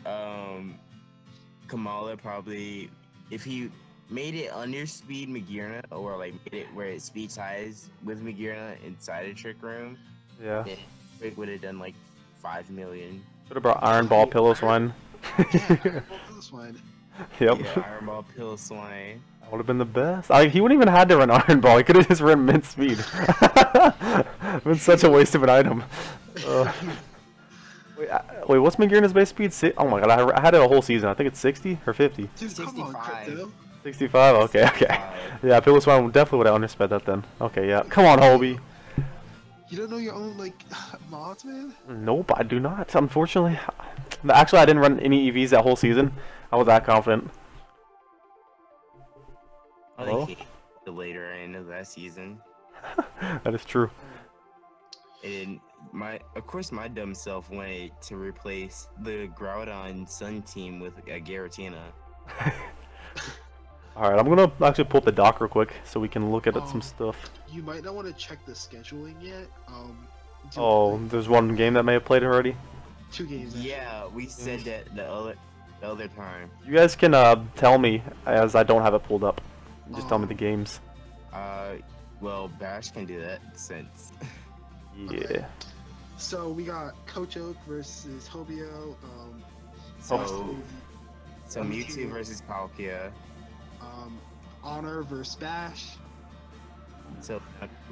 then Kamala probably, if he made it under speed Magearna, or like made it where it speed ties with Magearna inside a Trick Room, Yeah. then Rick would have done like 5 million. Should have brought Iron Ball Pillow Swine. Yeah, this one. Yep. Yeah, Iron Ball Pill Swine. That would have been the best. He wouldn't even had to run Iron Ball. He could have just run mint speed. Been such a waste of an item. Wait, what's Magearna's base speed? Oh my god, I had it a whole season. I think it's 60 or 50. Dude, come on, 65. Crypto. 65? Okay, okay. Yeah, if it was one, definitely would have undersped that then. Okay, yeah. Come on, Hobie. You don't know your own like mods, man? Nope, I do not, unfortunately. Actually, I didn't run any EVs that whole season. I was that confident. I Hello? think the later end of that season. That is true. And of course, my dumb self wanted to replace the Groudon Sun team with a Giratina. Alright, I'm gonna actually pull up the doc real quick so we can look at some stuff. You might not want to check the scheduling yet. Oh, there's one game that may have played already. 2 games. Actually. Yeah, we said that the other time. You guys can tell me, as I don't have it pulled up. Just tell me the games. Well, Bash can do that since. Yeah. Okay. So we got Coach Oak versus Hobio. So Mewtwo versus Palkia. Honor versus Bash. So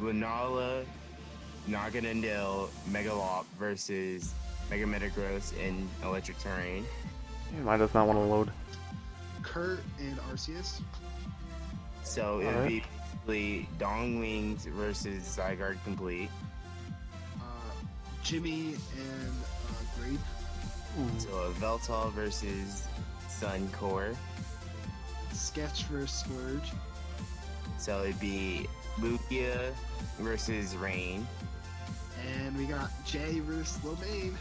Lunala, Naganadel, Megalop versus Mega Metagross in Electric Terrain. Mine does not want to load. Kurt and Arceus. So it would be basically Dongwings versus Zygarde Complete. Jimmy and Grape. So Veltal versus Suncore. Sketch versus Splurge. So it'd be Lugia versus Rain. And we got Jay versus Lomain.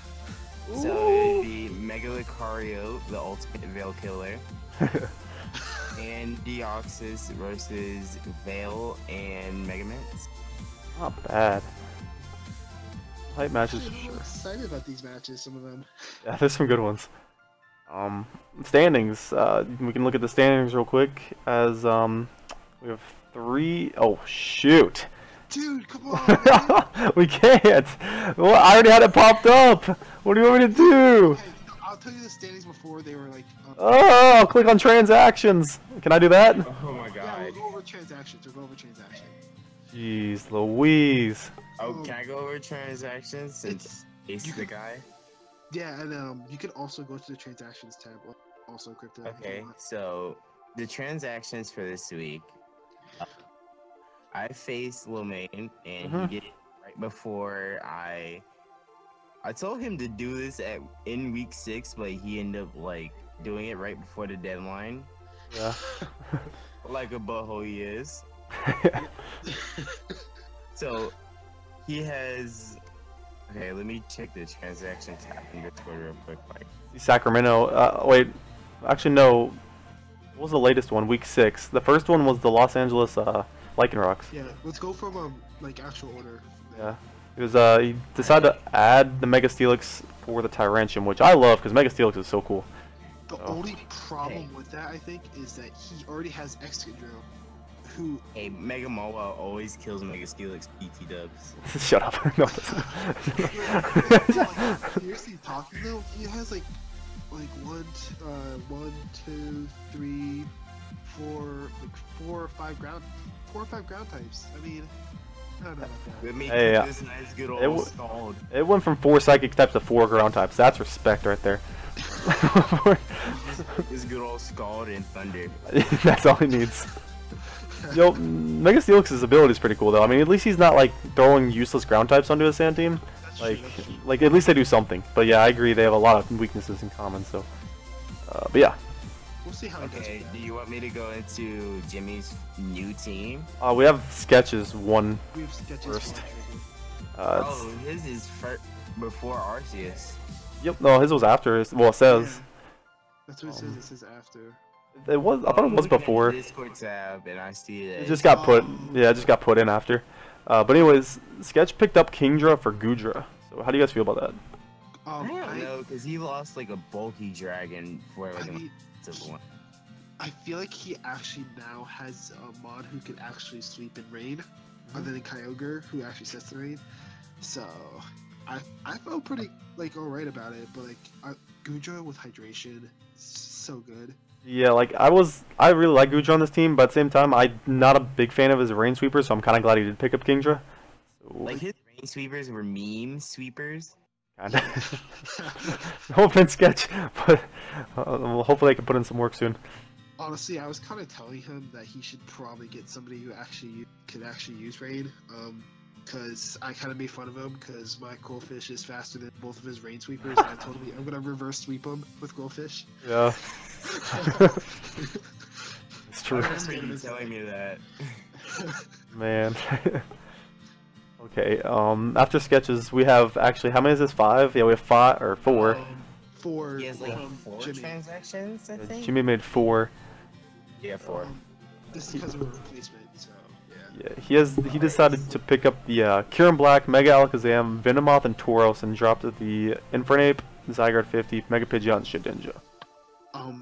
So it'd be Mega Lucario, the ultimate Veil Killer. And Deoxys versus Veil and Megamix. Not bad. Hype matches for I'm sure. excited about these matches, some of them. Yeah, there's some good ones. Standings. We can look at the standings real quick as we have 3. Oh shoot! Dude, come on! Man. We can't. Well, I already had it popped up. What do you want me to do? Okay, I'll tell you the standings before they were like. Oh, click on transactions. Can I do that? Oh my Yeah, god. we'll go over transactions. We'll go over transactions. Jeez Louise. Oh, can I go over transactions since Ace you is the could- guy? Yeah, and you can also go to the transactions tab. Also, crypto. if you Okay, want. so the transactions for this week. I faced Lomain, and he did it right before I told him to do this in week 6, but he ended up like doing it right before the deadline, Yeah. like a butthole he is. So he has. Okay, let me check the transaction tab in Discord real quick. Like, Sacramento. Wait. Actually, no. What was the latest one? Week 6. The first one was the Los Angeles Lycanrocs. Yeah, let's go from like actual order. Yeah. It was he decided to add the Mega Steelix for the Tyranium, which I love because Mega Steelix is so cool. The only problem with that, I think, is that he already has Excadrill, who hey, Mega Moa always kills Mega Steelix PT dubs. Shut up. No. it doesn't. like, seriously talking though, he has like 1, 2, 3, 4, like 4 or 5 ground types. I mean, I don't know about that. Let me Hey, get this nice good old stalled. It went from 4 Psychic types to 4 Ground types. That's respect right there. This good old Scald and Thunder. That's all he needs. Yo, Mega Steelix's ability is pretty cool though. I mean, at least he's not like throwing useless ground types onto his sand team. That's Like, true, that's true. like at least they do something. But yeah, I agree. They have a lot of weaknesses in common. So, but yeah, We'll see how it goes. Okay, with do that. you want me to go into Jimmy's new team? we have sketches one. We have sketches First. for Trigger. Oh, his is before Arceus. Yep. No, his was after. Well, it says That's what it says. It says after. it was. I thought it was Looking at before. the Discord tab, and I see that. It just got put. Yeah, it just got put in after. But anyways, Sketch picked up Kingdra for Gudra. So how do you guys feel about that? I don't know, because he lost like a bulky dragon for like I mean, a one. I feel like he actually now has a mod who can actually sweep in rain, other than Kyogre, who actually sets the rain. So, I felt pretty like alright about it, but like Gudra with hydration, so good. Yeah, like I really like Gudra on this team, but at the same time, I'm not a big fan of his rain sweeper, so I'm kind of glad he did pick up Kingdra. So, Like his rain sweepers were meme sweepers. kinda. No offense, Sketch, but well, hopefully I can put in some work soon. Honestly, I was kind of telling him that he should probably get somebody who actually could actually use rain. Because I kind of made fun of him because my goldfish is faster than both of his rain sweepers. And I told him I'm gonna reverse sweep him with goldfish. Yeah. It's I true. remember you telling me that. Man. Okay, after sketches, we have actually, how many is this? 5? Yeah, we have 5 or 4. 4 He has like from 4 Jimmy. transactions, I think. Jimmy made 4. Yeah, 4. This is because of a replacement, so yeah. Yeah, he decided to pick up the Kieran Black, Mega Alakazam, Venomoth, and Tauros, and dropped the Infernape, Zygarde 50, Mega Pidgeot, and Shedinja.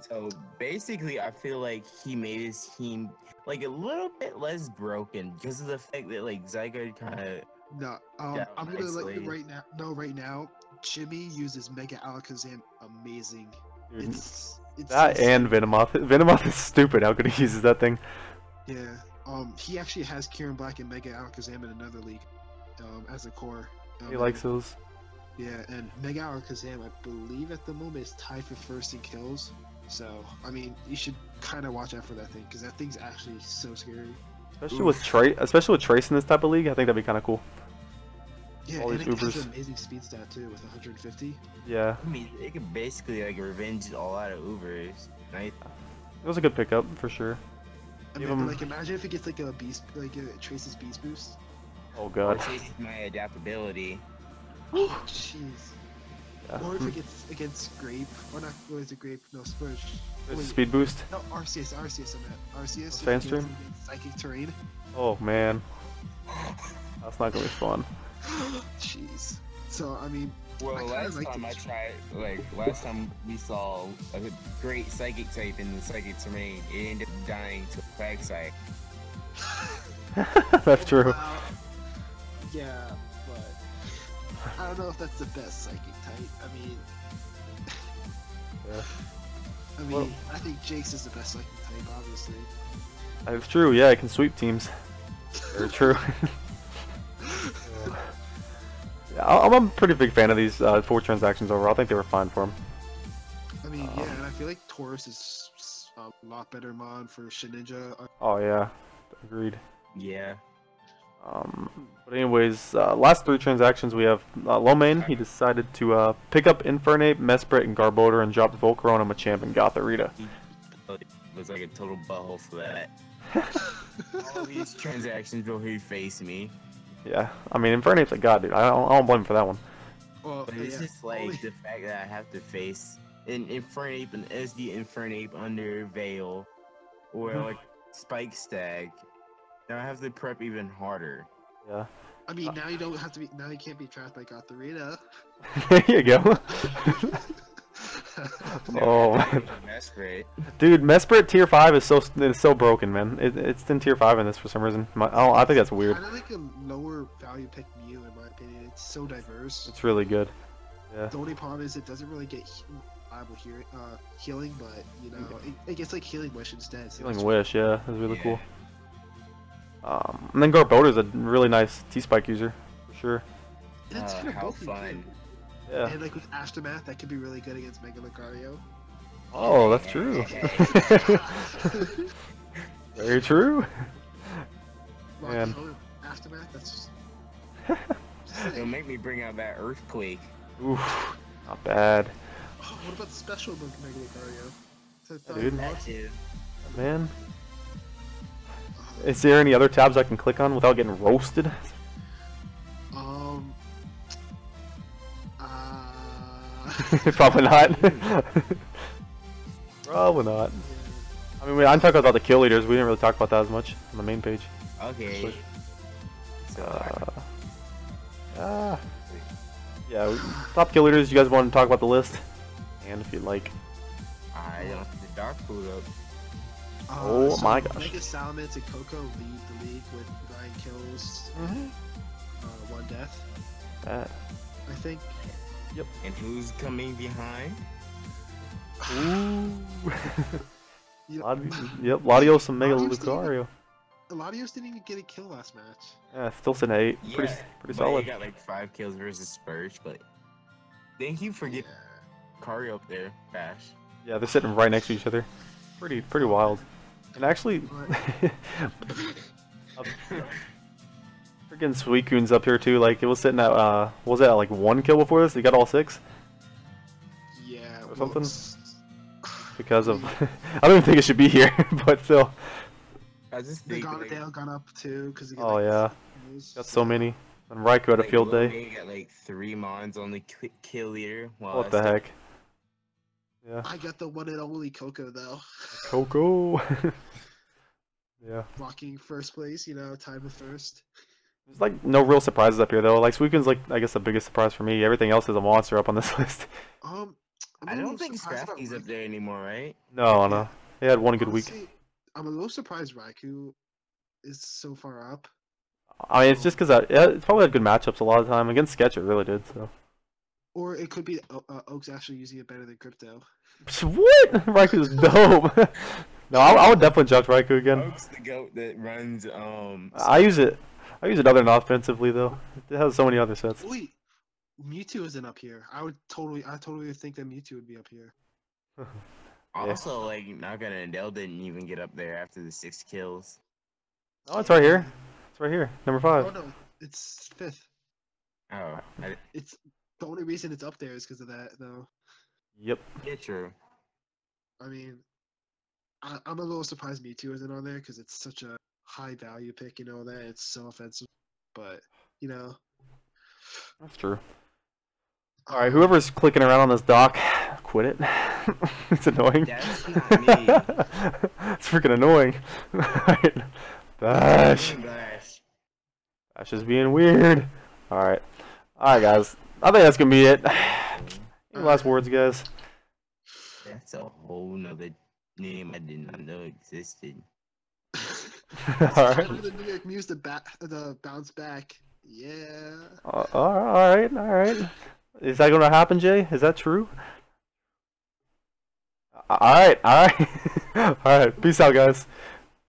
So basically, I feel like he made his team like a little bit less broken because of the fact that like Zygarde kind of. No, Yeah, I'm gonna let you nicely. right now. No, right now, Jimmy uses Mega Alakazam amazing. Dude, It's that and Venomoth. Venomoth is stupid how good he uses that thing. Yeah. He actually has Kieran Black and Mega Alakazam in another league, as a core. He likes those. Yeah, and Mega Alakazam, I believe at the moment is tied for first in kills. So I mean, you should kind of watch out for that thing because that thing's actually so scary. Especially with Trace in this type of league, I think that'd be kind of cool. Yeah, All and these it has Ubers. an amazing speed stat too with 150. Yeah, I mean, it could basically like revenge all out of Ubers, right? it was a good pickup for sure. I Give mean, him- like imagine if it gets like a beast, like a Trace's beast boost. Oh Or god. chasing my adaptability. Oh, jeez. Yeah. Or if it gets against Grape, or not, what is it, Grape? No, Spurge. There's Wait, Speed boost. No, Arceus, I meant. Arceus. if it Fan gets stream? against Psychic terrain. Oh man, that's not gonna be fun. Jeez. So, I mean, Well, I kinda last like time I this. tried, last time we saw a great psychic type in the psychic terrain, it ended up dying to a Quagsire. That's true. well, yeah, but I don't know if that's the best Psychic type. I mean, Yeah. I I think Jake's is the best Psychic type, obviously. That's true. Yeah, it can sweep teams. Very true. Yeah, I'm a pretty big fan of these 4 transactions overall. I think they were fine for him. I mean, yeah, and I feel like Taurus is a lot better mod for Shedinja. Oh yeah, agreed. Yeah. But anyways, last 3 transactions we have Lomain. He decided to pick up Infernape, Mesprit, and Garbodor and dropped Volcarona, Machamp, and Gothorita. He was like a total butthole for that. All these transactions will he face me. Yeah, I mean Infernape's a god, dude. I don't blame him for that one. Well, But it's yeah, just like only- the fact that I have to face an Infernape, an SD Infernape under Veil, or like Spike Stag. Now I have to prep even harder. Yeah. I mean, now you don't have to be. Now you can't be trapped by Gothorita. There you go. Oh, man. That's great. Dude, Mesprit tier 5 is so broken, man. It's in tier 5 in this for some reason. I think that's weird. Kind of like a lower value pick Mew, in my opinion. It's so diverse. It's really good. Yeah. The only problem is it doesn't really get reliable healing, but you know, it gets like healing wish instead. So Healing it's- Wish, yeah, that's really Yeah. cool. And then Garbodor's a really nice T-Spike user, for sure. And it's kind of How bulky, fun. too. Yeah. And like with Aftermath, that could be really good against Mega Lucario. Oh, that's true. Very true. Rock Man. Home, Aftermath, that's It'll make me bring out that Earthquake. Oof, not bad. Oh, what about the special Mega Lucario? Is that Dude. That too. Man. Is there any other tabs I can click on without getting roasted? Um. Probably not. Probably not. I mean, I didn't talk about the kill leaders. We didn't really talk about that as much on the main page. Okay. So Yeah, top kill leaders. You guys want to talk about the list? And if you'd like. I don't have the dark food up. Oh my gosh. Mega Salamence and Coco lead the league with 9 kills, 1 death. That. I think. And who's coming behind? Ooh. You know, Yep, Latios and Mega Latios didn't Lucario. Latios didn't even get a kill last match. Yeah, still sitting at 8. Pretty but solid. He got like 5 kills versus Spurge, but thank you for getting Yeah. Lucario up there, Bash. Yeah, they're sitting right next to each other. Pretty wild. And actually, freaking Suicune's up here too. Like it was sitting at what was that, like 1 kill before this? He got all 6 Yeah. or something. Because of I don't even think it should be here, but still. I just The think like, Gonadale gone up too because he Oh yeah, got so many. And Raikou had a like, field day. Lil got like 3 mons on the kill leader. Well, What the heck? Yeah. I got the one and only Coco though. Coco. Yeah. Rocking first place, you know, tied with first. There's like no real surprises up here though. Like Suicune's like I guess the biggest surprise for me. Everything else is a monster up on this list. I'm I a don't little think surprised about Scrafty's up Raikou. there anymore, right? No, no. He had one good week. Honestly, I'm a little surprised Raikou is so far up. I mean, it's just because it's probably had good matchups a lot of the time against Sketch. It really did. So. Or it could be Oak's actually using it better than Crypto. What? Raiku's dope. No, I would definitely judge Raikou again. Oak's the goat that runs. I use it other than offensively though. It has so many other sets. Wait, Mewtwo isn't up here. I totally think that Mewtwo would be up here. Also, like, not gonna Dell didn't even get up there after the 6 kills. Oh, it's right here. It's right here. Number 5. Oh no, it's 5th. Oh, It's the only reason it's up there is because of that, though. Yep. yeah, true. I mean, I'm a little surprised Mewtwo isn't on there because it's such a high value pick, you know that it's so offensive. But you know, That's true. All right, whoever's clicking around on this dock, quit it. It's annoying. That's not me. It's freaking annoying. Alright. Bash. Bash. Bash is being weird. Alright. Alright, guys. I think that's gonna be it. Any last words, guys? That's a whole nother name I did not know existed. Alright. the New York Muse the bounce back. Yeah. Alright. Is that gonna happen, Jay? Is that true? Alright. Alright. Peace out, guys.